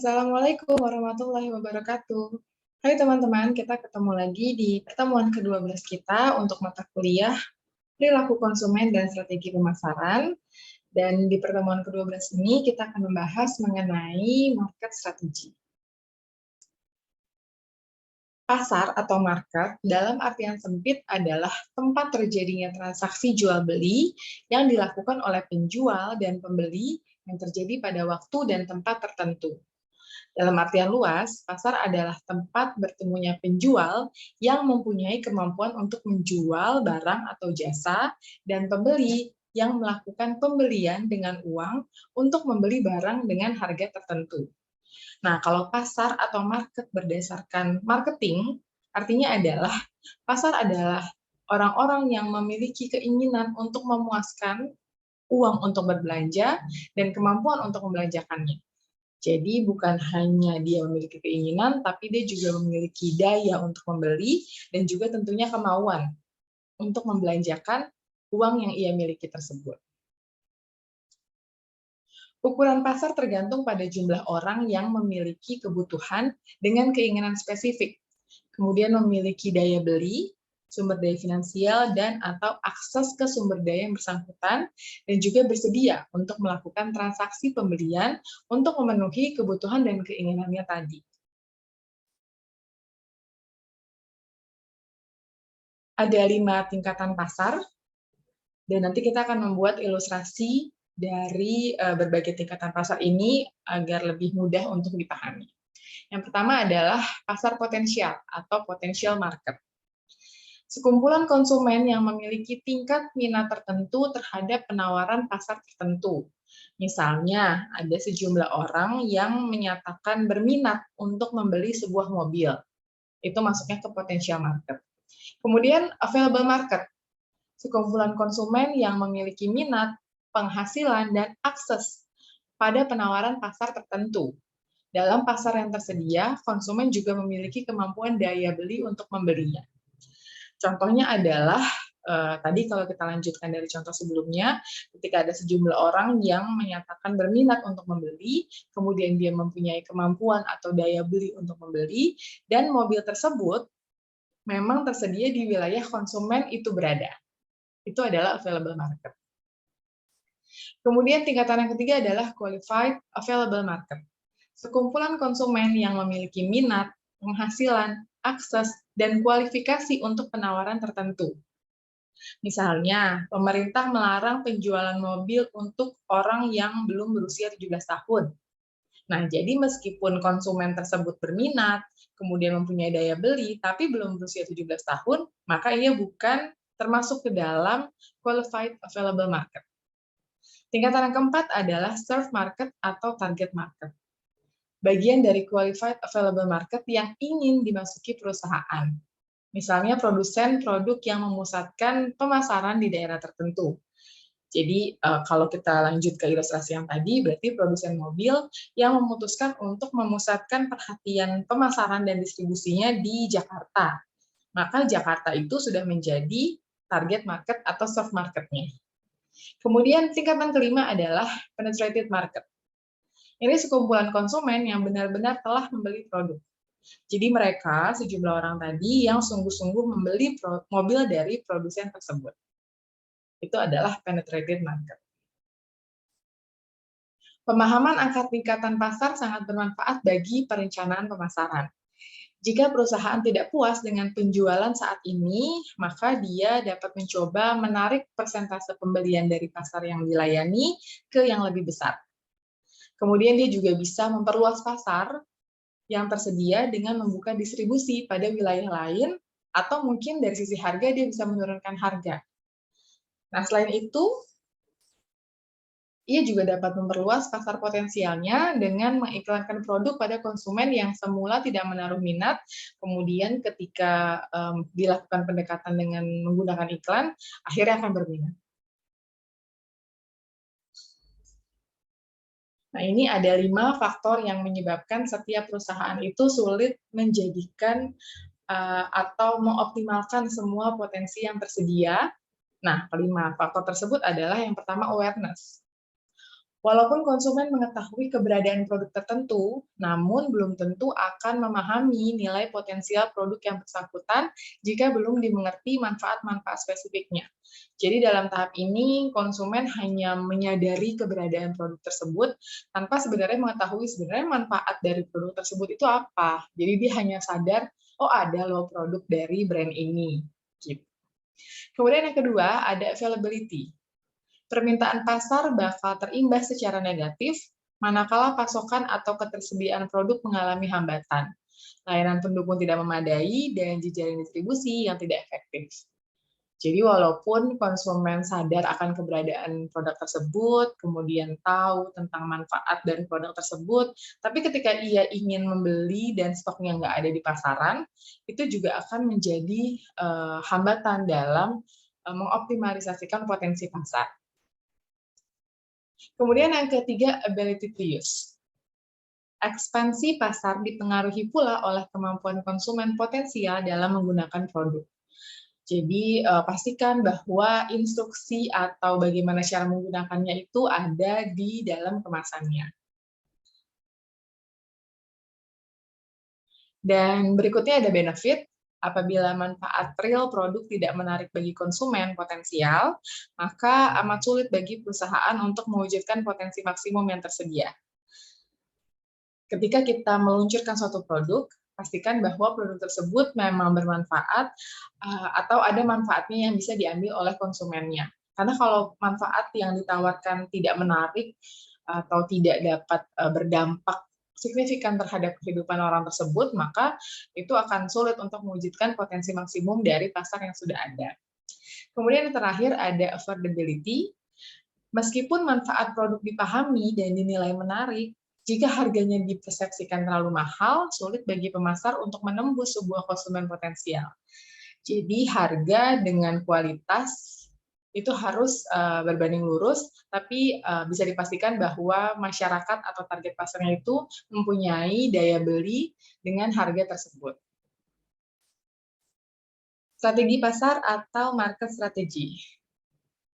Assalamualaikum warahmatullahi wabarakatuh. Hai teman-teman, kita ketemu lagi di pertemuan ke-12 kita untuk mata kuliah Perilaku Konsumen dan Strategi Pemasaran. Dan di pertemuan ke-12 ini kita akan membahas mengenai market strategi. Pasar atau market dalam artian sempit adalah tempat terjadinya transaksi jual-beli yang dilakukan oleh penjual dan pembeli yang terjadi pada waktu dan tempat tertentu. Dalam artian luas, pasar adalah tempat bertemunya penjual yang mempunyai kemampuan untuk menjual barang atau jasa dan pembeli yang melakukan pembelian dengan uang untuk membeli barang dengan harga tertentu. Nah, kalau pasar atau market berdasarkan marketing, artinya adalah pasar adalah orang-orang yang memiliki keinginan untuk memuaskan uang untuk berbelanja dan kemampuan untuk membelanjakannya. Jadi bukan hanya dia memiliki keinginan, tapi dia juga memiliki daya untuk membeli dan juga tentunya kemauan untuk membelanjakan uang yang ia miliki tersebut. Ukuran pasar tergantung pada jumlah orang yang memiliki kebutuhan dengan keinginan spesifik, kemudian memiliki daya beli, sumber daya finansial, dan atau akses ke sumber daya yang bersangkutan, dan juga bersedia untuk melakukan transaksi pembelian untuk memenuhi kebutuhan dan keinginannya tadi. Ada 5 tingkatan pasar, dan nanti kita akan membuat ilustrasi dari berbagai tingkatan pasar ini agar lebih mudah untuk dipahami. Yang pertama adalah pasar potensial atau potential market. Sekumpulan konsumen yang memiliki tingkat minat tertentu terhadap penawaran pasar tertentu. Misalnya, ada sejumlah orang yang menyatakan berminat untuk membeli sebuah mobil. Itu masuknya ke potential market. Kemudian, available market. Sekumpulan konsumen yang memiliki minat, penghasilan, dan akses pada penawaran pasar tertentu. Dalam pasar yang tersedia, konsumen juga memiliki kemampuan daya beli untuk membelinya. Contohnya adalah, tadi kalau kita lanjutkan dari contoh sebelumnya, ketika ada sejumlah orang yang menyatakan berminat untuk membeli, kemudian dia mempunyai kemampuan atau daya beli untuk membeli, dan mobil tersebut memang tersedia di wilayah konsumen itu berada. Itu adalah available market. Kemudian tingkatan yang ketiga adalah qualified available market. Sekumpulan konsumen yang memiliki minat, penghasilan, akses, dan kualifikasi untuk penawaran tertentu. Misalnya, pemerintah melarang penjualan mobil untuk orang yang belum berusia 17 tahun. Nah, jadi meskipun konsumen tersebut berminat, kemudian mempunyai daya beli, tapi belum berusia 17 tahun, maka ia bukan termasuk ke dalam qualified available market. Tingkatan yang keempat adalah serve market atau target market. Bagian dari qualified available market yang ingin dimasuki perusahaan. Misalnya produsen produk yang memusatkan pemasaran di daerah tertentu. Jadi kalau kita lanjut ke ilustrasi yang tadi, berarti produsen mobil yang memutuskan untuk memusatkan perhatian pemasaran dan distribusinya di Jakarta. Maka Jakarta itu sudah menjadi target market atau soft market-nya. Kemudian tingkatan kelima adalah penetrated market. Ini sekumpulan konsumen yang benar-benar telah membeli produk. Jadi mereka, sejumlah orang tadi yang sungguh-sungguh membeli mobil dari produsen tersebut. Itu adalah penetrated market. Pemahaman angka tingkatan pasar sangat bermanfaat bagi perencanaan pemasaran. Jika perusahaan tidak puas dengan penjualan saat ini, maka dia dapat mencoba menarik persentase pembelian dari pasar yang dilayani ke yang lebih besar. Kemudian dia juga bisa memperluas pasar yang tersedia dengan membuka distribusi pada wilayah lain, atau mungkin dari sisi harga dia bisa menurunkan harga. Nah, selain itu, ia juga dapat memperluas pasar potensialnya dengan mengiklankan produk pada konsumen yang semula tidak menaruh minat, kemudian ketika dilakukan pendekatan dengan menggunakan iklan, akhirnya akan berminat. Nah, ini ada 5 faktor yang menyebabkan setiap perusahaan itu sulit menjadikan atau mengoptimalkan semua potensi yang tersedia. Nah, kelima faktor tersebut adalah yang pertama awareness. Walaupun konsumen mengetahui keberadaan produk tertentu, namun belum tentu akan memahami nilai potensial produk yang bersangkutan jika belum dimengerti manfaat-manfaat spesifiknya. Jadi dalam tahap ini, konsumen hanya menyadari keberadaan produk tersebut tanpa sebenarnya mengetahui sebenarnya manfaat dari produk tersebut itu apa. Jadi dia hanya sadar, oh ada loh produk dari brand ini. Gitu. Kemudian yang kedua, ada availability. Permintaan pasar bakal terimbas secara negatif manakala pasokan atau ketersediaan produk mengalami hambatan, layanan pendukung tidak memadai, dan jejaring distribusi yang tidak efektif. Jadi walaupun konsumen sadar akan keberadaan produk tersebut, kemudian tahu tentang manfaat dari produk tersebut, tapi ketika ia ingin membeli dan stoknya nggak ada di pasaran, itu juga akan menjadi hambatan dalam mengoptimalisasikan potensi pasar. Kemudian yang ketiga, ability to use. Ekspansi pasar dipengaruhi pula oleh kemampuan konsumen potensial dalam menggunakan produk. Jadi, pastikan bahwa instruksi atau bagaimana cara menggunakannya itu ada di dalam kemasannya. Dan berikutnya ada benefit. Apabila manfaat real produk tidak menarik bagi konsumen potensial, maka amat sulit bagi perusahaan untuk mewujudkan potensi maksimum yang tersedia. Ketika kita meluncurkan suatu produk, pastikan bahwa produk tersebut memang bermanfaat atau ada manfaatnya yang bisa diambil oleh konsumennya. Karena kalau manfaat yang ditawarkan tidak menarik atau tidak dapat berdampak signifikan terhadap kehidupan orang tersebut, maka itu akan sulit untuk mewujudkan potensi maksimum dari pasar yang sudah ada. Kemudian yang terakhir ada affordability. Meskipun manfaat produk dipahami dan dinilai menarik, jika harganya dipersepsikan terlalu mahal, sulit bagi pemasar untuk menembus sebuah konsumen potensial. Jadi harga dengan kualitas itu harus berbanding lurus, tapi bisa dipastikan bahwa masyarakat atau target pasarnya itu mempunyai daya beli dengan harga tersebut. Strategi pasar atau market strategy.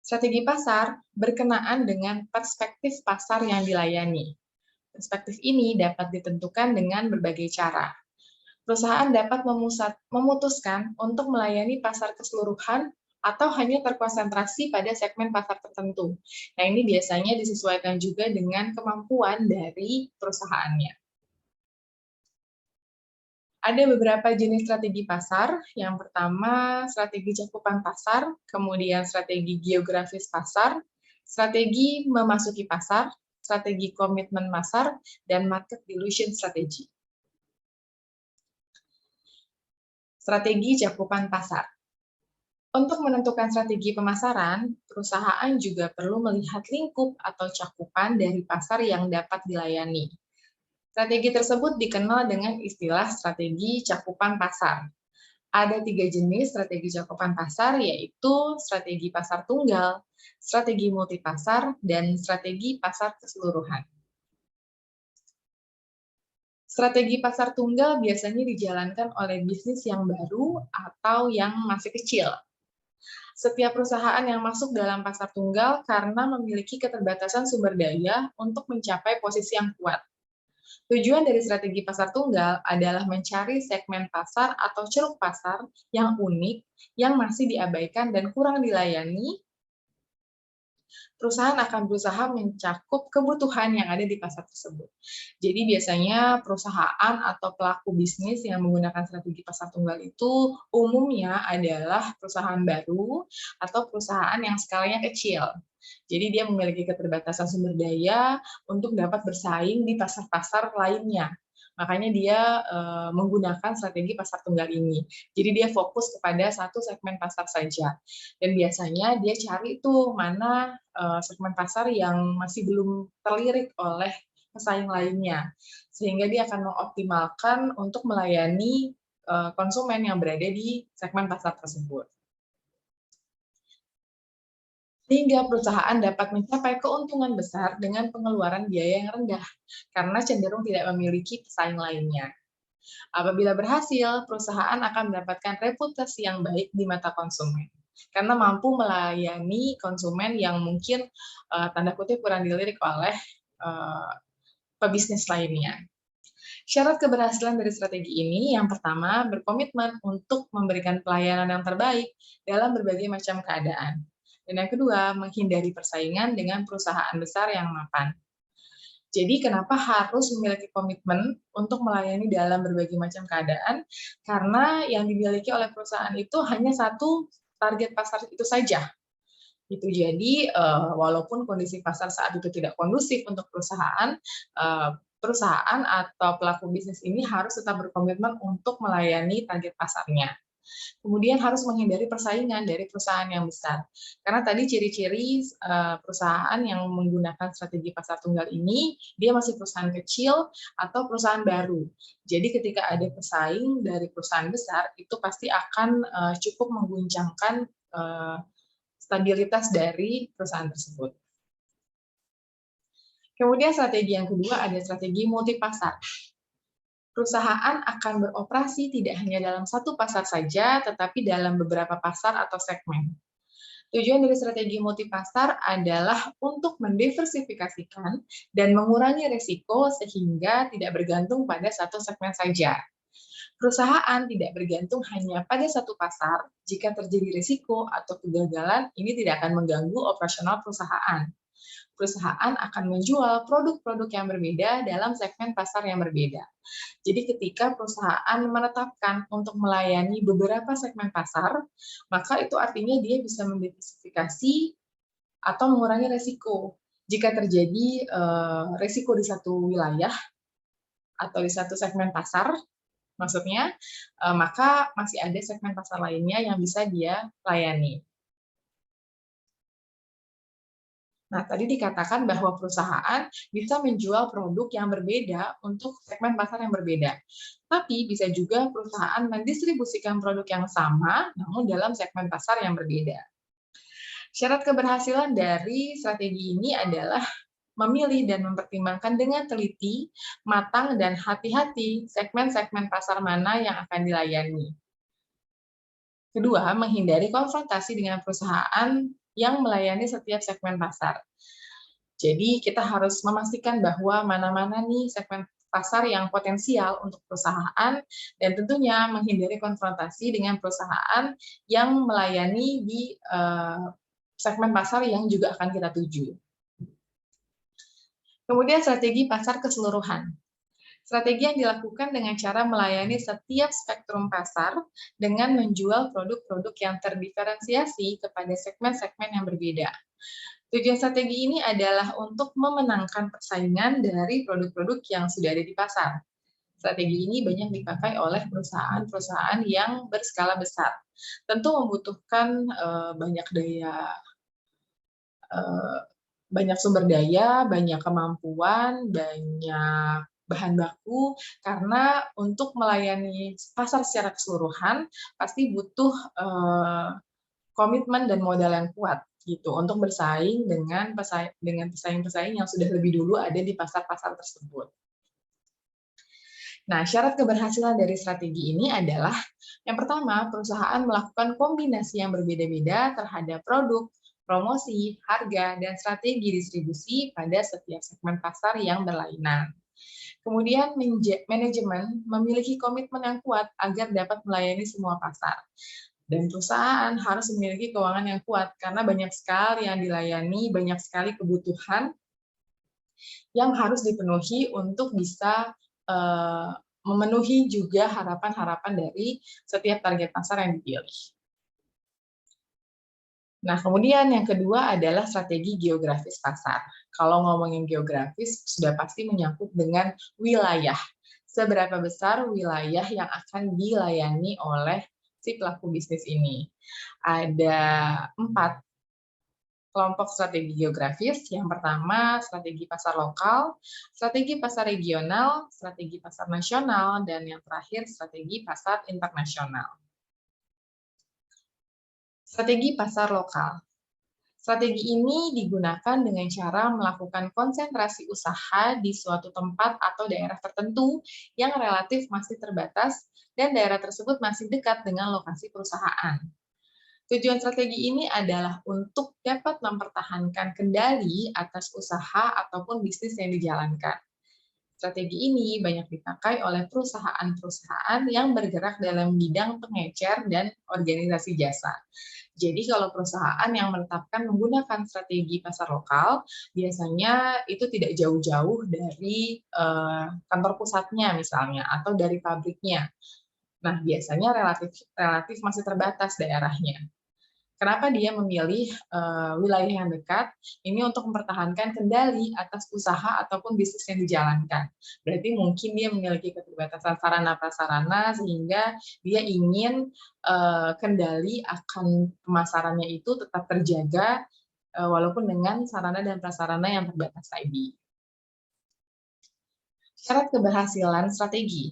Strategi pasar berkenaan dengan perspektif pasar yang dilayani. Perspektif ini dapat ditentukan dengan berbagai cara. Perusahaan dapat memutuskan untuk melayani pasar keseluruhan atau hanya terkonsentrasi pada segmen pasar tertentu. Nah, ini biasanya disesuaikan juga dengan kemampuan dari perusahaannya. Ada beberapa jenis strategi pasar. Yang pertama, strategi cakupan pasar, kemudian strategi geografis pasar, strategi memasuki pasar, strategi komitmen pasar, dan market dilution strategy. Strategi cakupan pasar. Untuk menentukan strategi pemasaran, perusahaan juga perlu melihat lingkup atau cakupan dari pasar yang dapat dilayani. Strategi tersebut dikenal dengan istilah strategi cakupan pasar. Ada 3 jenis strategi cakupan pasar, yaitu strategi pasar tunggal, strategi multipasar, dan strategi pasar keseluruhan. Strategi pasar tunggal biasanya dijalankan oleh bisnis yang baru atau yang masih kecil. Setiap perusahaan yang masuk dalam pasar tunggal karena memiliki keterbatasan sumber daya untuk mencapai posisi yang kuat. Tujuan dari strategi pasar tunggal adalah mencari segmen pasar atau ceruk pasar yang unik, yang masih diabaikan dan kurang dilayani. Perusahaan akan berusaha mencakup kebutuhan yang ada di pasar tersebut. Jadi biasanya perusahaan atau pelaku bisnis yang menggunakan strategi pasar tunggal itu umumnya adalah perusahaan baru atau perusahaan yang skalanya kecil. Jadi dia memiliki keterbatasan sumber daya untuk dapat bersaing di pasar-pasar lainnya. Makanya dia menggunakan strategi pasar tunggal ini. Jadi dia fokus kepada satu segmen pasar saja. Dan biasanya dia cari tuh mana segmen pasar yang masih belum terlirik oleh pesaing lainnya. Sehingga dia akan mengoptimalkan untuk melayani konsumen yang berada di segmen pasar tersebut. Sehingga perusahaan dapat mencapai keuntungan besar dengan pengeluaran biaya yang rendah, karena cenderung tidak memiliki pesaing lainnya. Apabila berhasil, perusahaan akan mendapatkan reputasi yang baik di mata konsumen. karena mampu melayani konsumen yang mungkin tanda kutip kurang dilirik oleh pebisnis lainnya. Syarat keberhasilan dari strategi ini yang pertama berkomitmen untuk memberikan pelayanan yang terbaik dalam berbagai macam keadaan. Dan yang kedua, menghindari persaingan dengan perusahaan besar yang mapan. Jadi kenapa harus memiliki komitmen untuk melayani dalam berbagai macam keadaan? Karena yang dimiliki oleh perusahaan itu hanya satu target pasar itu saja. Itu jadi walaupun kondisi pasar saat itu tidak kondusif untuk perusahaan atau pelaku bisnis ini harus tetap berkomitmen untuk melayani target pasarnya. Kemudian harus menghindari persaingan dari perusahaan yang besar. Karena tadi ciri-ciri perusahaan yang menggunakan strategi pasar tunggal ini, dia masih perusahaan kecil atau perusahaan baru. Jadi ketika ada pesaing dari perusahaan besar, itu pasti akan cukup mengguncangkan stabilitas dari perusahaan tersebut. Kemudian strategi yang kedua ada strategi multipasar. Perusahaan akan beroperasi tidak hanya dalam satu pasar saja, tetapi dalam beberapa pasar atau segmen. Tujuan dari strategi multipasar adalah untuk mendiversifikasikan dan mengurangi risiko sehingga tidak bergantung pada satu segmen saja. Perusahaan tidak bergantung hanya pada satu pasar. Jika terjadi risiko atau kegagalan, ini tidak akan mengganggu operasional perusahaan. Perusahaan akan menjual produk-produk yang berbeda dalam segmen pasar yang berbeda. Jadi ketika perusahaan menetapkan untuk melayani beberapa segmen pasar, maka itu artinya dia bisa mendiversifikasi atau mengurangi risiko. Jika terjadi risiko di satu wilayah atau di satu segmen pasar, maksudnya, maka masih ada segmen pasar lainnya yang bisa dia layani. Nah, tadi dikatakan bahwa perusahaan bisa menjual produk yang berbeda untuk segmen pasar yang berbeda. Tapi bisa juga perusahaan mendistribusikan produk yang sama, namun dalam segmen pasar yang berbeda. Syarat keberhasilan dari strategi ini adalah memilih dan mempertimbangkan dengan teliti, matang, dan hati-hati segmen-segmen pasar mana yang akan dilayani. Kedua, menghindari konfrontasi dengan perusahaan yang melayani setiap segmen pasar. Jadi kita harus memastikan bahwa mana-mana nih segmen pasar yang potensial untuk perusahaan dan tentunya menghindari konfrontasi dengan perusahaan yang melayani di segmen pasar yang juga akan kita tuju. Kemudian strategi pasar keseluruhan. Strategi yang dilakukan dengan cara melayani setiap spektrum pasar dengan menjual produk-produk yang terdiferensiasi kepada segmen-segmen yang berbeda. Tujuan strategi ini adalah untuk memenangkan persaingan dari produk-produk yang sudah ada di pasar. Strategi ini banyak dipakai oleh perusahaan-perusahaan yang berskala besar. Tentu membutuhkan banyak sumber daya, banyak kemampuan, banyak bahan baku, karena untuk melayani pasar secara keseluruhan pasti butuh komitmen dan modal yang kuat gitu untuk bersaing dengan pesaing-pesaing yang sudah lebih dulu ada di pasar-pasar tersebut. Nah, syarat keberhasilan dari strategi ini adalah yang pertama, perusahaan melakukan kombinasi yang berbeda-beda terhadap produk, promosi, harga, dan strategi distribusi pada setiap segmen pasar yang berlainan. Kemudian, manajemen memiliki komitmen yang kuat agar dapat melayani semua pasar. Dan perusahaan harus memiliki keuangan yang kuat, karena banyak sekali yang dilayani, banyak sekali kebutuhan yang harus dipenuhi untuk bisa memenuhi juga harapan-harapan dari setiap target pasar yang dipilih. Nah, kemudian yang kedua adalah strategi geografis pasar. Kalau ngomongin geografis, sudah pasti menyangkut dengan wilayah. Seberapa besar wilayah yang akan dilayani oleh si pelaku bisnis ini. Ada 4 kelompok strategi geografis. Yang pertama, strategi pasar lokal, strategi pasar regional, strategi pasar nasional, dan yang terakhir, strategi pasar internasional. Strategi pasar lokal. Strategi ini digunakan dengan cara melakukan konsentrasi usaha di suatu tempat atau daerah tertentu yang relatif masih terbatas dan daerah tersebut masih dekat dengan lokasi perusahaan. Tujuan strategi ini adalah untuk dapat mempertahankan kendali atas usaha ataupun bisnis yang dijalankan. Strategi ini banyak dipakai oleh perusahaan-perusahaan yang bergerak dalam bidang pengecer dan organisasi jasa. Jadi kalau perusahaan yang menetapkan menggunakan strategi pasar lokal, biasanya itu tidak jauh-jauh dari kantor pusatnya misalnya, atau dari pabriknya. Nah, biasanya relatif masih terbatas daerahnya. Kenapa dia memilih wilayah yang dekat? Ini untuk mempertahankan kendali atas usaha ataupun bisnis yang dijalankan. Berarti mungkin dia memiliki keterbatasan sarana-prasarana sehingga dia ingin kendali akan pemasarannya itu tetap terjaga walaupun dengan sarana dan prasarana yang terbatas tadi. Syarat keberhasilan strategi.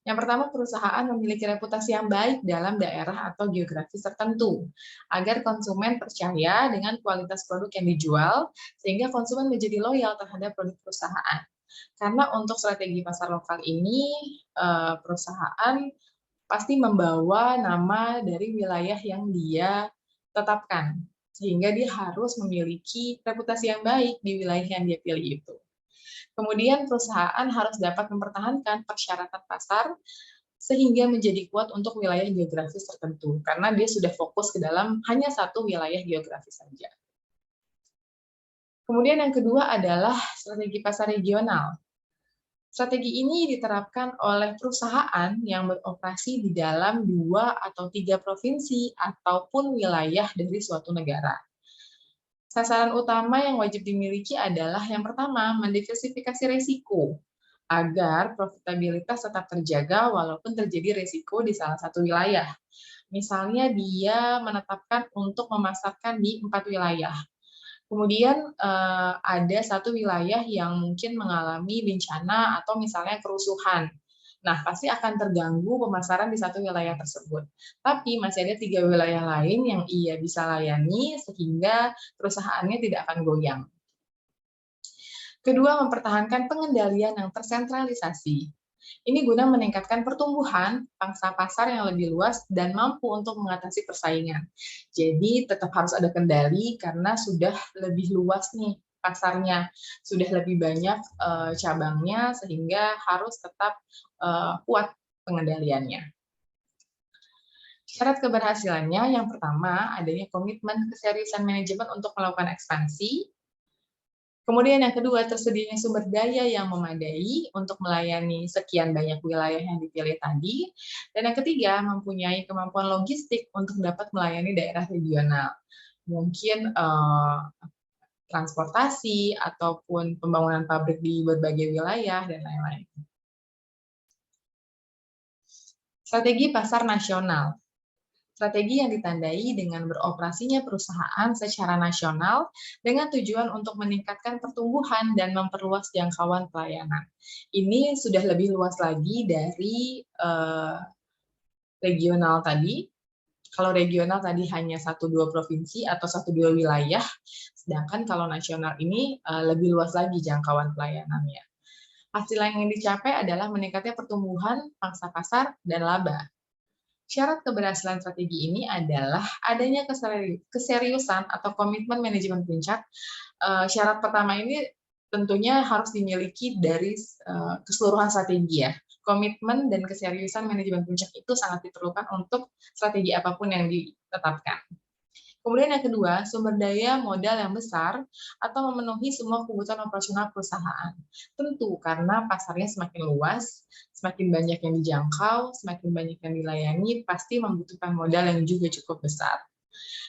Yang pertama, perusahaan memiliki reputasi yang baik dalam daerah atau geografis tertentu, agar konsumen percaya dengan kualitas produk yang dijual, sehingga konsumen menjadi loyal terhadap produk perusahaan. Karena untuk strategi pasar lokal ini, perusahaan pasti membawa nama dari wilayah yang dia tetapkan, sehingga dia harus memiliki reputasi yang baik di wilayah yang dia pilih itu. Kemudian perusahaan harus dapat mempertahankan persyaratan pasar sehingga menjadi kuat untuk wilayah geografis tertentu, karena dia sudah fokus ke dalam hanya satu wilayah geografis saja. Kemudian yang kedua adalah strategi pasar regional. Strategi ini diterapkan oleh perusahaan yang beroperasi di dalam 2 atau 3 provinsi ataupun wilayah dari suatu negara. Sasaran utama yang wajib dimiliki adalah yang pertama, mendiversifikasi risiko, agar profitabilitas tetap terjaga walaupun terjadi risiko di salah satu wilayah. Misalnya dia menetapkan untuk memasarkan di 4 wilayah. Kemudian ada satu wilayah yang mungkin mengalami bencana atau misalnya kerusuhan. Nah, pasti akan terganggu pemasaran di satu wilayah tersebut. Tapi masih ada 3 wilayah lain yang ia bisa layani sehingga perusahaannya tidak akan goyang. Kedua, mempertahankan pengendalian yang tersentralisasi. Ini guna meningkatkan pertumbuhan pangsa pasar yang lebih luas dan mampu untuk mengatasi persaingan. Jadi tetap harus ada kendali karena sudah lebih luas nih pasarnya, sudah lebih banyak cabangnya sehingga harus tetap kuat pengendaliannya. Syarat keberhasilannya yang pertama adanya komitmen keseriusan manajemen untuk melakukan ekspansi. Kemudian yang kedua, tersedianya sumber daya yang memadai untuk melayani sekian banyak wilayah yang dipilih tadi. Dan yang ketiga, mempunyai kemampuan logistik untuk dapat melayani daerah regional. Mungkin transportasi ataupun pembangunan pabrik di berbagai wilayah dan lain-lain. Strategi pasar nasional. Strategi yang ditandai dengan beroperasinya perusahaan secara nasional dengan tujuan untuk meningkatkan pertumbuhan dan memperluas jangkauan pelayanan. Ini sudah lebih luas lagi dari regional tadi. Kalau regional tadi hanya 1-2 provinsi atau 1-2 wilayah, sedangkan kalau nasional ini lebih luas lagi jangkauan pelayanannya. Hasil yang dicapai adalah meningkatnya pertumbuhan, pangsa pasar, dan laba. Syarat keberhasilan strategi ini adalah adanya keseriusan atau komitmen manajemen puncak. Syarat pertama ini tentunya harus dimiliki dari keseluruhan strategi ya. Komitmen dan keseriusan manajemen puncak itu sangat diperlukan untuk strategi apapun yang ditetapkan. Kemudian yang kedua, sumber daya modal yang besar atau memenuhi semua kebutuhan operasional perusahaan. Tentu karena pasarnya semakin luas, semakin banyak yang dijangkau, semakin banyak yang dilayani, pasti membutuhkan modal yang juga cukup besar.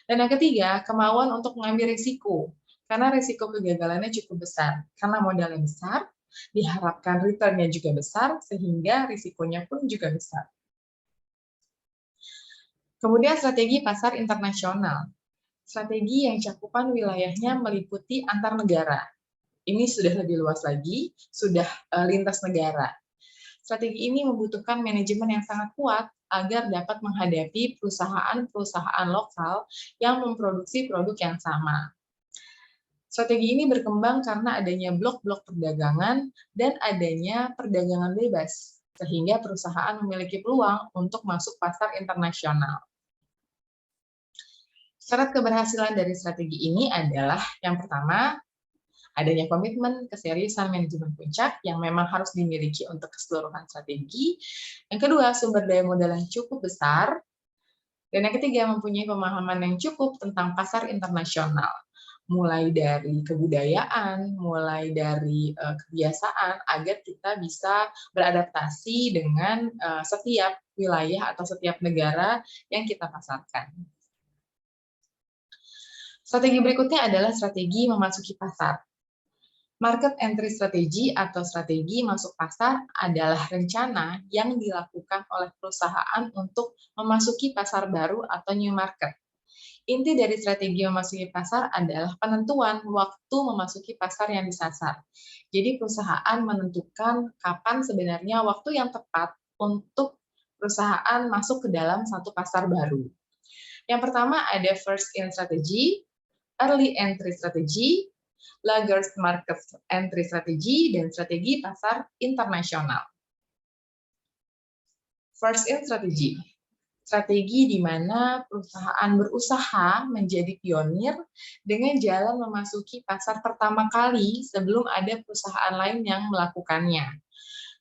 Dan yang ketiga, kemauan untuk mengambil risiko. Karena risiko kegagalannya cukup besar. Karena modalnya besar, diharapkan return-nya juga besar, sehingga risikonya pun juga besar. Kemudian strategi pasar internasional. Strategi yang cakupan wilayahnya meliputi antar negara. Ini sudah lebih luas lagi, sudah lintas negara. Strategi ini membutuhkan manajemen yang sangat kuat agar dapat menghadapi perusahaan-perusahaan lokal yang memproduksi produk yang sama. Strategi ini berkembang karena adanya blok-blok perdagangan dan adanya perdagangan bebas, sehingga perusahaan memiliki peluang untuk masuk pasar internasional. Syarat keberhasilan dari strategi ini adalah yang pertama, adanya komitmen, keseriusan manajemen puncak yang memang harus dimiliki untuk keseluruhan strategi. Yang kedua, sumber daya modal yang cukup besar. Dan yang ketiga, mempunyai pemahaman yang cukup tentang pasar internasional. Mulai dari kebudayaan, mulai dari kebiasaan, agar kita bisa beradaptasi dengan setiap wilayah atau setiap negara yang kita pasarkan. Strategi berikutnya adalah strategi memasuki pasar. Market entry strategy atau strategi masuk pasar adalah rencana yang dilakukan oleh perusahaan untuk memasuki pasar baru atau new market. Inti dari strategi memasuki pasar adalah penentuan waktu memasuki pasar yang disasar. Jadi perusahaan menentukan kapan sebenarnya waktu yang tepat untuk perusahaan masuk ke dalam satu pasar baru. Yang pertama ada first in strategy, early entry strategy, laggard market entry strategy, dan strategi pasar internasional. First in strategy. Strategi di mana perusahaan berusaha menjadi pionir dengan jalan memasuki pasar pertama kali sebelum ada perusahaan lain yang melakukannya.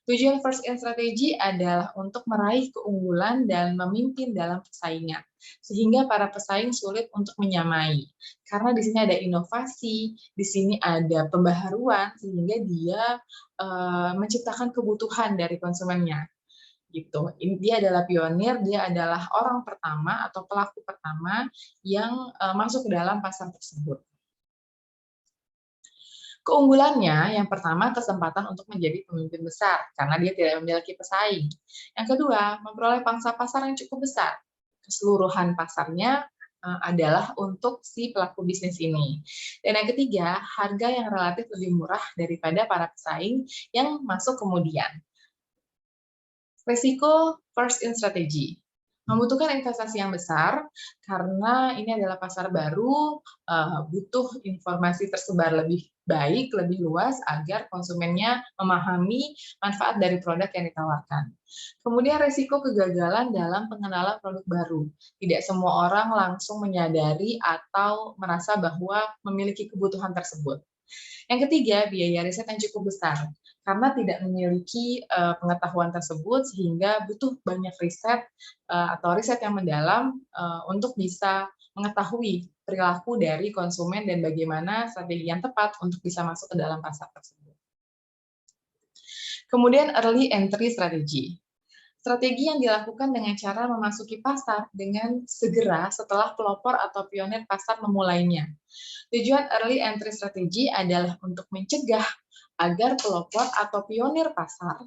Tujuan first in strategy adalah untuk meraih keunggulan dan memimpin dalam persaingan, sehingga para pesaing sulit untuk menyamai. Karena di sini ada inovasi, di sini ada pembaharuan, sehingga dia menciptakan kebutuhan dari konsumennya. Gitu. Dia adalah pionir, dia adalah orang pertama atau pelaku pertama yang masuk ke dalam pasar tersebut. Keunggulannya, yang pertama, kesempatan untuk menjadi pemimpin besar, karena dia tidak memiliki pesaing. Yang kedua, memperoleh pangsa pasar yang cukup besar. Keseluruhan pasarnya adalah untuk si pelaku bisnis ini. Dan yang ketiga, harga yang relatif lebih murah daripada para pesaing yang masuk kemudian. Risiko first in strategy. Membutuhkan investasi yang besar karena ini adalah pasar baru, butuh informasi tersebar lebih baik, lebih luas agar konsumennya memahami manfaat dari produk yang ditawarkan. Kemudian risiko kegagalan dalam pengenalan produk baru. Tidak semua orang langsung menyadari atau merasa bahwa memiliki kebutuhan tersebut. Yang ketiga, biaya riset yang cukup besar karena tidak memiliki pengetahuan tersebut sehingga butuh banyak riset atau riset yang mendalam untuk bisa mengetahui perilaku dari konsumen dan bagaimana strategi yang tepat untuk bisa masuk ke dalam pasar tersebut. Kemudian early entry strategy. Strategi yang dilakukan dengan cara memasuki pasar dengan segera setelah pelopor atau pionir pasar memulainya. Tujuan early entry strategy adalah untuk mencegah agar pelopor atau pionir pasar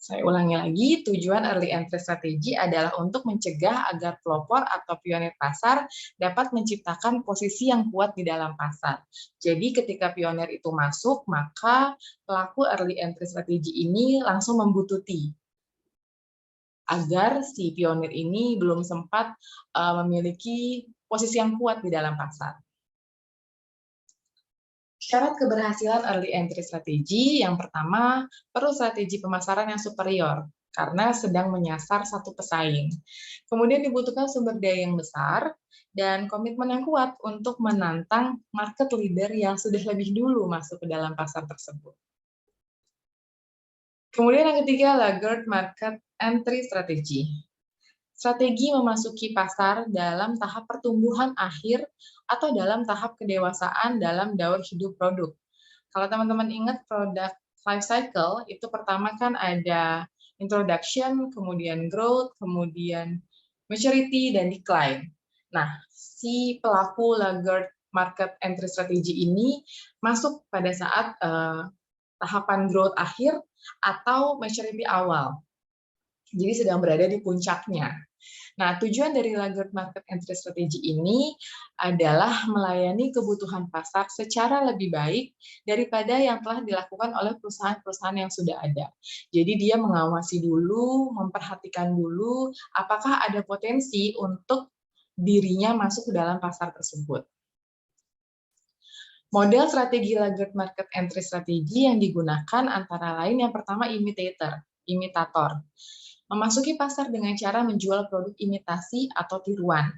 Saya ulangi lagi, tujuan early entry strategy adalah untuk mencegah agar pelopor atau pionir pasar dapat menciptakan posisi yang kuat di dalam pasar. Jadi ketika pionir itu masuk, maka pelaku early entry strategy ini langsung membuntuti agar si pionir ini belum sempat memiliki posisi yang kuat di dalam pasar. Syarat keberhasilan early entry strategy, yang pertama, perlu strategi pemasaran yang superior, karena sedang menyasar satu pesaing. Kemudian dibutuhkan sumber daya yang besar, dan komitmen yang kuat untuk menantang market leader yang sudah lebih dulu masuk ke dalam pasar tersebut. Kemudian yang ketiga, laggard market entry strategy. Strategi memasuki pasar dalam tahap pertumbuhan akhir atau dalam tahap kedewasaan dalam daur hidup produk. Kalau teman-teman ingat produk life cycle, itu pertama kan ada introduction, kemudian growth, kemudian maturity, dan decline. Nah, si pelaku laggard market entry strategy ini masuk pada saat tahapan growth akhir atau maturity awal. Jadi sedang berada di puncaknya. Nah, tujuan dari laggard market entry strategy ini adalah melayani kebutuhan pasar secara lebih baik daripada yang telah dilakukan oleh perusahaan-perusahaan yang sudah ada. Jadi dia mengawasi dulu, memperhatikan dulu apakah ada potensi untuk dirinya masuk ke dalam pasar tersebut. Model strategi laggard market entry strategy yang digunakan antara lain yang pertama imitator. imitator. Memasuki pasar dengan cara menjual produk imitasi atau tiruan.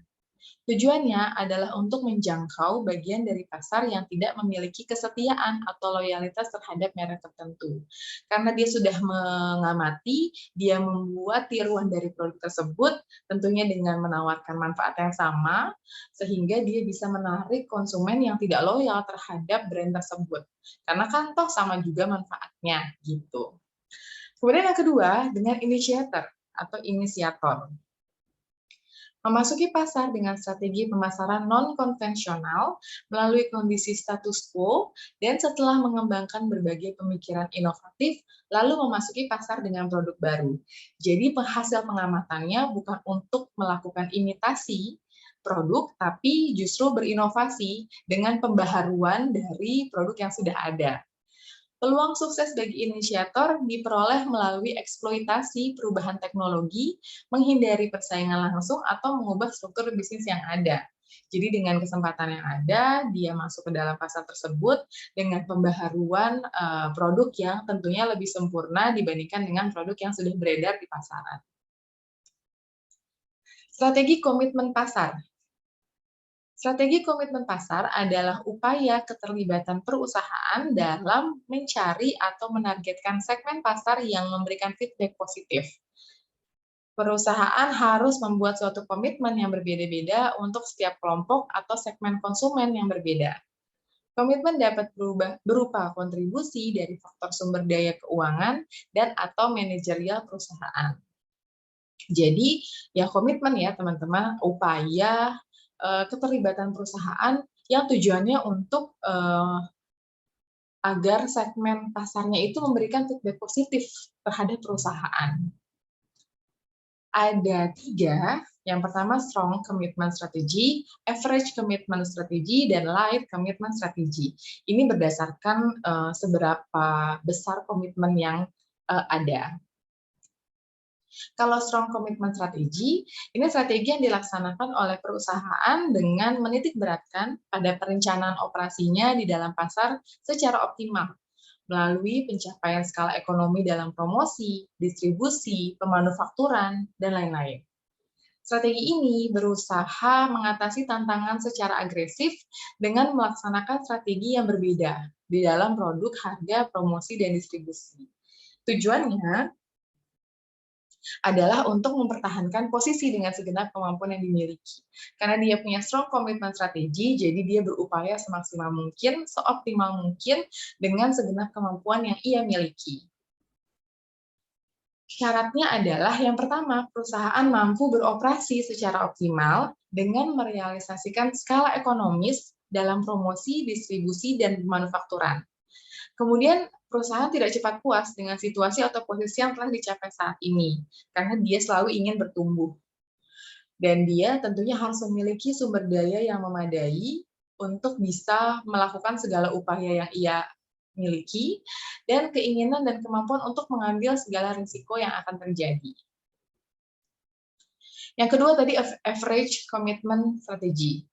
Tujuannya adalah untuk menjangkau bagian dari pasar yang tidak memiliki kesetiaan atau loyalitas terhadap merek tertentu. Karena dia sudah mengamati, dia membuat tiruan dari produk tersebut, tentunya dengan menawarkan manfaat yang sama, sehingga dia bisa menarik konsumen yang tidak loyal terhadap brand tersebut. Karena kan toh sama juga manfaatnya, gitu. Kemudian yang kedua, dengan initiator atau inisiator. Memasuki pasar dengan strategi pemasaran non-konvensional melalui kondisi status quo dan setelah mengembangkan berbagai pemikiran inovatif, lalu memasuki pasar dengan produk baru. Jadi hasil pengamatannya bukan untuk melakukan imitasi produk, tapi justru berinovasi dengan pembaharuan dari produk yang sudah ada. Peluang sukses bagi inisiator diperoleh melalui eksploitasi perubahan teknologi, menghindari persaingan langsung, atau mengubah struktur bisnis yang ada. Jadi dengan kesempatan yang ada, dia masuk ke dalam pasar tersebut dengan pembaharuan produk yang tentunya lebih sempurna dibandingkan dengan produk yang sudah beredar di pasaran. Strategi komitmen pasar. Strategi komitmen pasar adalah upaya keterlibatan perusahaan dalam mencari atau menargetkan segmen pasar yang memberikan feedback positif. Perusahaan harus membuat suatu komitmen yang berbeda-beda untuk setiap kelompok atau segmen konsumen yang berbeda. Komitmen dapat berupa kontribusi dari faktor sumber daya keuangan dan atau manajerial perusahaan. Jadi, ya komitmen ya teman-teman, upaya keterlibatan perusahaan yang tujuannya untuk agar segmen pasarnya itu memberikan feedback positif terhadap perusahaan. Ada 3, yang pertama strong commitment strategy, average commitment strategy, dan light commitment strategy. Ini berdasarkan seberapa besar komitmen yang ada. Kalau strong commitment strategi, ini strategi yang dilaksanakan oleh perusahaan dengan menitikberatkan pada perencanaan operasinya di dalam pasar secara optimal melalui pencapaian skala ekonomi dalam promosi, distribusi, pemanufakturan, dan lain-lain. Strategi ini berusaha mengatasi tantangan secara agresif dengan melaksanakan strategi yang berbeda di dalam produk, harga, promosi, dan distribusi. Tujuannya adalah untuk mempertahankan posisi dengan segenap kemampuan yang dimiliki. Karena dia punya strong commitment strategi, jadi dia berupaya semaksimal mungkin, seoptimal mungkin dengan segenap kemampuan yang ia miliki. Syaratnya adalah yang pertama, perusahaan mampu beroperasi secara optimal dengan merealisasikan skala ekonomis dalam promosi, distribusi, dan manufakturan. Kemudian perusahaan tidak cepat puas dengan situasi atau posisi yang telah dicapai saat ini, karena dia selalu ingin bertumbuh. Dan dia tentunya harus memiliki sumber daya yang memadai untuk bisa melakukan segala upaya yang ia miliki, dan keinginan dan kemampuan untuk mengambil segala risiko yang akan terjadi. Yang kedua tadi average commitment strategy.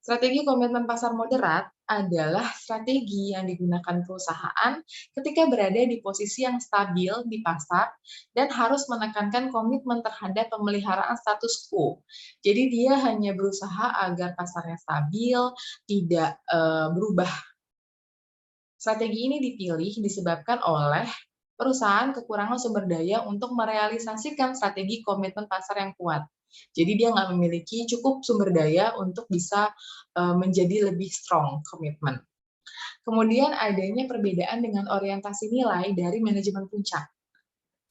Strategi komitmen pasar moderat adalah strategi yang digunakan perusahaan ketika berada di posisi yang stabil di pasar dan harus menekankan komitmen terhadap pemeliharaan status quo. Jadi dia hanya berusaha agar pasarnya stabil, tidak berubah. Strategi ini dipilih disebabkan oleh perusahaan kekurangan sumber daya untuk merealisasikan strategi komitmen pasar yang kuat. Jadi dia nggak memiliki cukup sumber daya untuk bisa menjadi lebih strong komitmen. Kemudian adanya perbedaan dengan orientasi nilai dari manajemen puncak.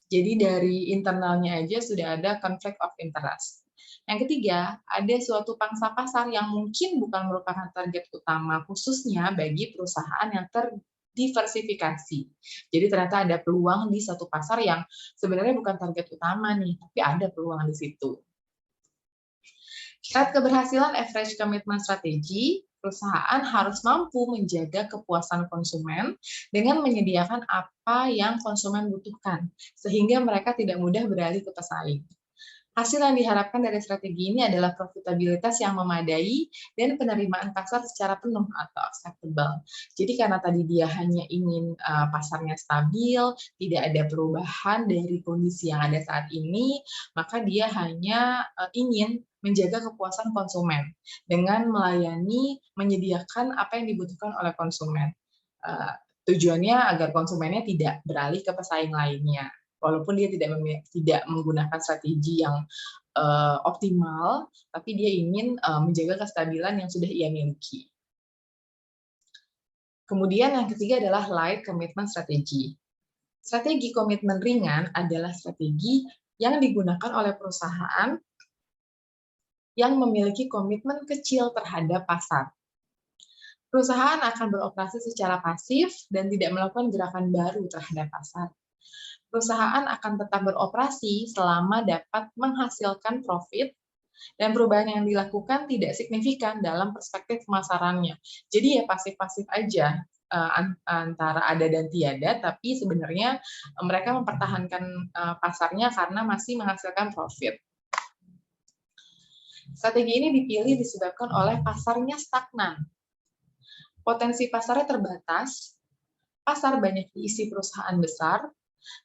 Jadi dari internalnya aja sudah ada conflict of interest. Yang ketiga, ada suatu pangsa pasar yang mungkin bukan merupakan target utama khususnya bagi perusahaan yang terdiversifikasi. Jadi ternyata ada peluang di satu pasar yang sebenarnya bukan target utama nih, tapi ada peluang di situ. Syarat keberhasilan average commitment strategy, perusahaan harus mampu menjaga kepuasan konsumen dengan menyediakan apa yang konsumen butuhkan, sehingga mereka tidak mudah beralih ke pesaing. Hasil yang diharapkan dari strategi ini adalah profitabilitas yang memadai dan penerimaan pasar secara penuh atau acceptable. Jadi karena tadi dia hanya ingin pasarnya stabil, tidak ada perubahan dari kondisi yang ada saat ini, maka dia hanya ingin menjaga kepuasan konsumen dengan menyediakan apa yang dibutuhkan oleh konsumen. Tujuannya agar konsumennya tidak beralih ke pesaing lainnya. Walaupun dia tidak menggunakan strategi yang optimal, tapi dia ingin menjaga kestabilan yang sudah ia miliki. Kemudian yang ketiga adalah light commitment strategy. Strategi komitmen ringan adalah strategi yang digunakan oleh perusahaan yang memiliki komitmen kecil terhadap pasar. Perusahaan akan beroperasi secara pasif dan tidak melakukan gerakan baru terhadap pasar. Perusahaan akan tetap beroperasi selama dapat menghasilkan profit dan perubahan yang dilakukan tidak signifikan dalam perspektif pemasarannya. Jadi ya pasif-pasif aja antara ada dan tiada, tapi sebenarnya mereka mempertahankan pasarnya karena masih menghasilkan profit. Strategi ini dipilih disebabkan oleh pasarnya stagnan. Potensi pasarnya terbatas, pasar banyak diisi perusahaan besar,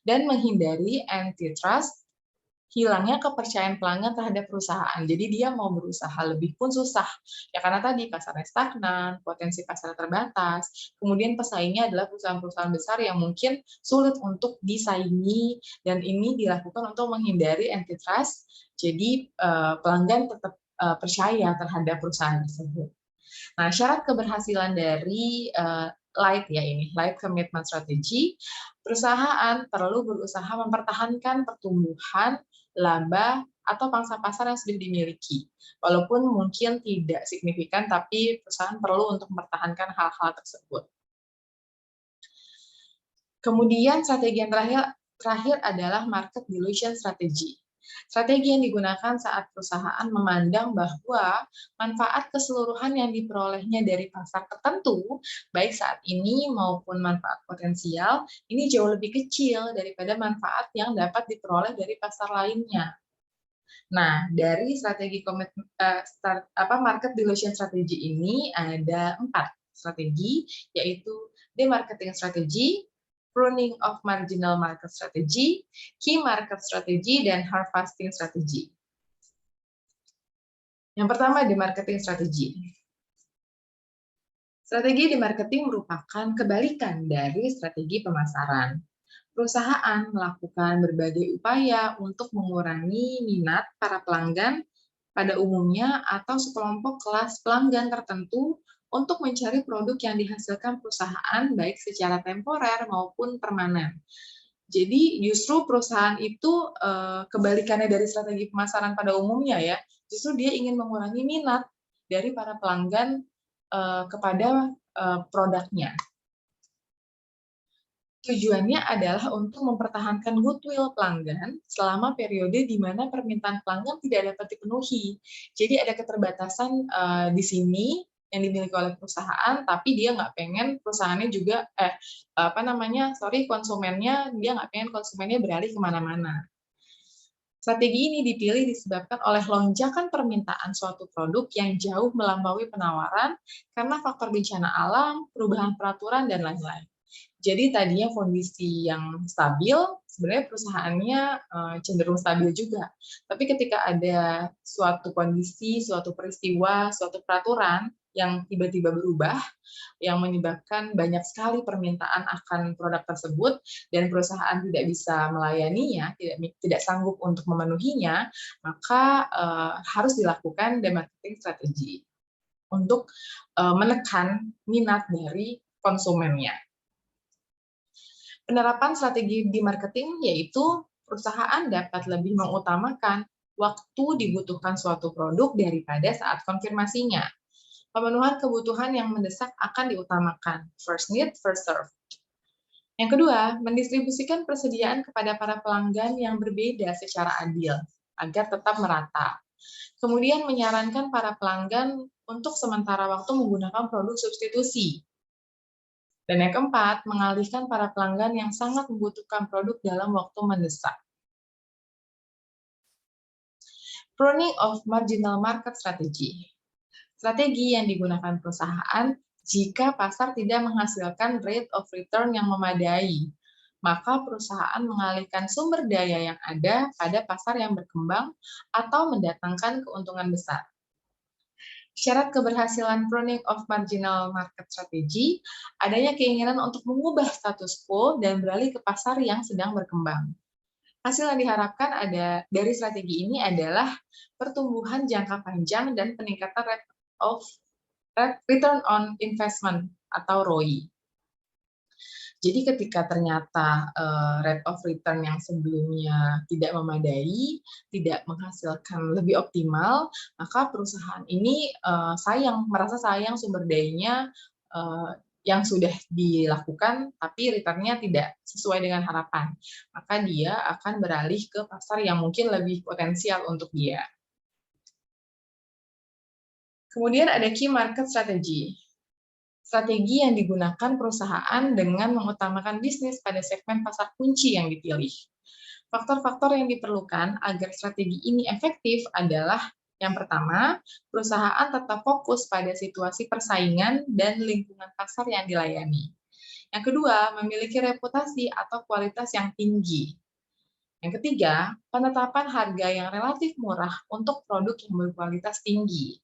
dan menghindari antitrust, hilangnya kepercayaan pelanggan terhadap perusahaan. Jadi dia mau berusaha lebih pun susah. Ya karena tadi pasarnya stagnan, potensi pasar terbatas, kemudian pesaingnya adalah perusahaan-perusahaan besar yang mungkin sulit untuk disaingi, dan ini dilakukan untuk menghindari antitrust, jadi pelanggan tetap percaya terhadap perusahaan tersebut. Nah, syarat keberhasilan dari light commitment strategy, perusahaan perlu berusaha mempertahankan pertumbuhan, laba, atau pangsa pasar yang sudah dimiliki. Walaupun mungkin tidak signifikan, tapi perusahaan perlu untuk mempertahankan hal-hal tersebut. Kemudian strategi yang terakhir adalah market dilution strategy. Strategi yang digunakan saat perusahaan memandang bahwa manfaat keseluruhan yang diperolehnya dari pasar tertentu, baik saat ini maupun manfaat potensial, ini jauh lebih kecil daripada manfaat yang dapat diperoleh dari pasar lainnya. Nah, dari strategi market dilution strategy ini ada 4 strategi, yaitu demarketing strategy, pruning of marginal market strategy, key market strategy, dan harvesting strategy. Yang pertama, demarketing strategy. Strategi demarketing merupakan kebalikan dari strategi pemasaran. Perusahaan melakukan berbagai upaya untuk mengurangi minat para pelanggan pada umumnya atau sekelompok kelas pelanggan tertentu untuk mencari produk yang dihasilkan perusahaan baik secara temporer maupun permanen. Jadi justru perusahaan itu kebalikannya dari strategi pemasaran pada umumnya ya, justru dia ingin mengurangi minat dari para pelanggan kepada produknya. Tujuannya adalah untuk mempertahankan goodwill pelanggan selama periode di mana permintaan pelanggan tidak dapat dipenuhi. Jadi ada keterbatasan di sini yang dimiliki oleh perusahaan, tapi dia nggak pengen perusahaannya juga konsumennya dia nggak pengen konsumennya beralih kemana-mana. Strategi ini dipilih disebabkan oleh lonjakan permintaan suatu produk yang jauh melampaui penawaran karena faktor bencana alam, perubahan peraturan, dan lain-lain. Jadi tadinya kondisi yang stabil, sebenarnya perusahaannya cenderung stabil juga. Tapi ketika ada suatu kondisi, suatu peristiwa, suatu peraturan yang tiba-tiba berubah, yang menyebabkan banyak sekali permintaan akan produk tersebut, dan perusahaan tidak bisa melayaninya, tidak sanggup untuk memenuhinya, maka harus dilakukan demarketing strategi untuk menekan minat dari konsumennya. Penerapan strategi di marketing yaitu perusahaan dapat lebih mengutamakan waktu dibutuhkan suatu produk daripada saat konfirmasinya. Pemenuhan kebutuhan yang mendesak akan diutamakan. First need, first serve. Yang kedua, mendistribusikan persediaan kepada para pelanggan yang berbeda secara adil, agar tetap merata. Kemudian menyarankan para pelanggan untuk sementara waktu menggunakan produk substitusi. Dan yang keempat, mengalihkan para pelanggan yang sangat membutuhkan produk dalam waktu mendesak. Pruning of marginal market strategy. Strategi yang digunakan perusahaan jika pasar tidak menghasilkan rate of return yang memadai, maka perusahaan mengalihkan sumber daya yang ada pada pasar yang berkembang atau mendatangkan keuntungan besar. Syarat keberhasilan pruning of marginal market strategy, adanya keinginan untuk mengubah status quo dan beralih ke pasar yang sedang berkembang. Hasil yang diharapkan dari strategi ini adalah pertumbuhan jangka panjang dan peningkatan return on investment atau ROI. Jadi ketika ternyata rate of return yang sebelumnya tidak memadai, tidak menghasilkan lebih optimal, maka perusahaan ini merasa sayang sumber dayanya yang sudah dilakukan, tapi return-nya tidak sesuai dengan harapan. Maka dia akan beralih ke pasar yang mungkin lebih potensial untuk dia. Kemudian ada key market strategy. Strategi yang digunakan perusahaan dengan mengutamakan bisnis pada segmen pasar kunci yang dipilih. Faktor-faktor yang diperlukan agar strategi ini efektif adalah yang pertama, perusahaan tetap fokus pada situasi persaingan dan lingkungan pasar yang dilayani. Yang kedua, memiliki reputasi atau kualitas yang tinggi. Yang ketiga, penetapan harga yang relatif murah untuk produk yang berkualitas tinggi.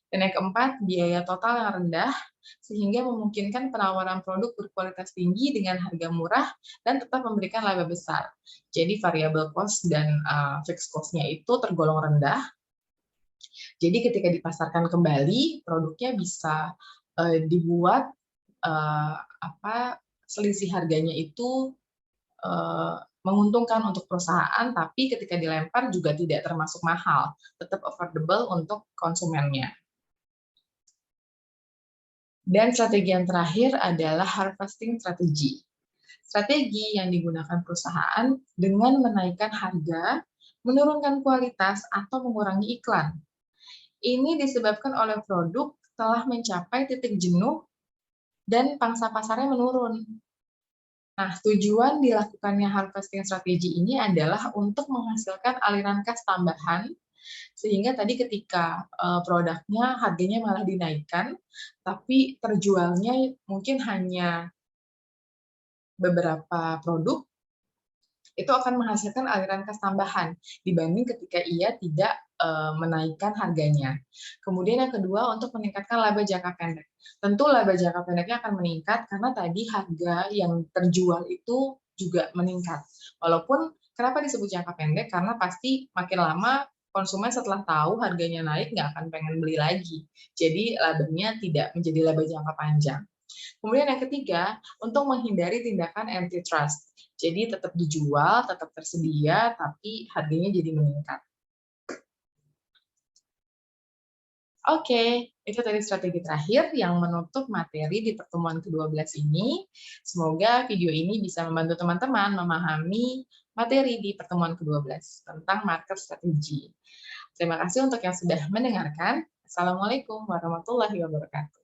Dan yang keempat, biaya total yang rendah, sehingga memungkinkan penawaran produk berkualitas tinggi dengan harga murah dan tetap memberikan laba besar. Jadi variable cost dan fixed cost-nya itu tergolong rendah. Jadi ketika dipasarkan kembali, produknya bisa dibuat selisih harganya itu menguntungkan untuk perusahaan, tapi ketika dilempar juga tidak termasuk mahal, tetap affordable untuk konsumennya. Dan strategi yang terakhir adalah harvesting strategy. Strategi yang digunakan perusahaan dengan menaikkan harga, menurunkan kualitas, atau mengurangi iklan. Ini disebabkan oleh produk telah mencapai titik jenuh dan pangsa pasarnya menurun. Nah, tujuan dilakukannya harvesting strategi ini adalah untuk menghasilkan aliran kas tambahan, sehingga tadi ketika produknya harganya malah dinaikkan, tapi terjualnya mungkin hanya beberapa produk, itu akan menghasilkan aliran kas tambahan dibanding ketika ia tidak menaikkan harganya. Kemudian yang kedua, untuk meningkatkan laba jangka pendek. Tentu laba jangka pendeknya akan meningkat karena tadi harga yang terjual itu juga meningkat. Walaupun kenapa disebut jangka pendek? Karena pasti makin lama konsumen setelah tahu harganya naik nggak akan pengen beli lagi. Jadi labanya tidak menjadi laba jangka panjang. Kemudian yang ketiga, untuk menghindari tindakan antitrust. Jadi tetap dijual, tetap tersedia, tapi harganya jadi meningkat. Oke, itu tadi strategi terakhir yang menutup materi di pertemuan ke-12 ini. Semoga video ini bisa membantu teman-teman memahami materi di pertemuan ke-12 tentang market strategy. Terima kasih untuk yang sudah mendengarkan. Assalamualaikum warahmatullahi wabarakatuh.